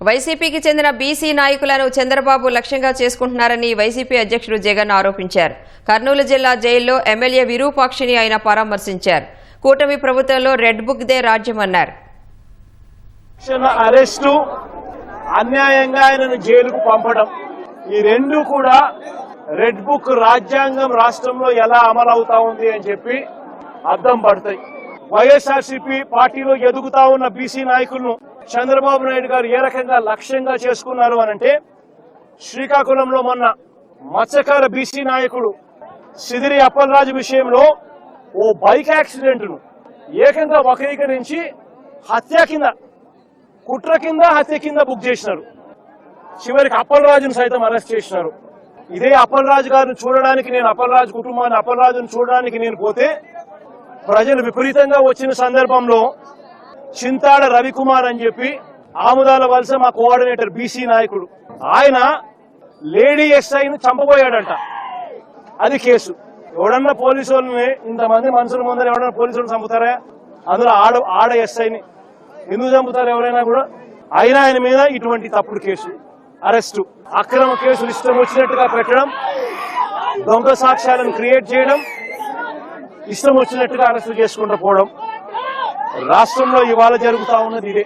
వైసీపీకి చెందిన బీసీ నాయకులను చంద్రబాబు లక్ష్యంగా చేసుకుంటున్నారని వైసీపీ అధ్యక్షుడు జగన్ ఆరోపించారు. కర్నూలు జిల్లా జైల్లో ఎమ్మెల్యే విరూపాక్షిని ఆయన పరామర్శించారు. కూటమి ప్రభుత్వంలో రెడ్ బుక్ దే రాజ్యమన్నారు. అరెస్టు, అన్యాయంగా ఆయనను జైలుకు పంపడం, ఈ రెండు కూడా రెడ్ బుక్ రాజ్యాంగం రాష్ట్రంలో ఎలా అమలవుతా ఉంది అని చెప్పి అర్థం పడతాయి. వైఎస్ఆర్సీపీ పార్టీలో ఎదుగుతా ఉన్న బీసీ నాయకులను చంద్రబాబు నాయుడు గారు ఏ రకంగా లక్ష్యంగా చేసుకున్నారు అనంటే, శ్రీకాకుళంలో మొన్న మత్స్యకార బీసీ నాయకుడు సిదిరి అప్పలరాజు విషయంలో ఓ బైక్ యాక్సిడెంట్ ను ఏకంగా వక్రీకరించి హత్య కింద, కుట్ర కింద, హత్య కింద బుక్ చేసినారు. చివరికి అప్పలరాజును సైతం అరెస్ట్ చేసినారు. ఇదే అప్పలరాజు గారిని చూడడానికి నేను, అప్పలరాజు కుటుంబాన్ని, అప్పలరాజును చూడడానికి నేను పోతే ప్రజలు విపరీతంగా వచ్చిన సందర్భంలో చింతాడ రవికుమార్ అని చెప్పి ఆముదాల వలస మా కోఆర్డినేటర్ బీసీ నాయకుడు, ఆయన లేడీ ఎస్ఐని చంపబోయాడంట. అది కేసు. ఎవడన్నా పోలీసు వాళ్ళని, ఇంతమంది మనుషుల ముందర ఎవడన్నా పోలీసులను చంపుతారా? అందులో ఆడ ఎస్ఐని ఎందుకు చంపుతారు ఎవరైనా కూడా? అయినా ఆయన మీద ఇటువంటి తప్పుడు కేసు, అరెస్టు, అక్రమ కేసులు ఇష్టం వచ్చినట్టుగా పెట్టడం, దొంగ సాక్ష్యాలను క్రియేట్ చేయడం, ఇష్టం వచ్చినట్టుగా అరెస్టు చేసుకుంటూ పోవడం రాష్ట్రంలో ఇవాళ జరుగుతా ఉన్నది ఇదే.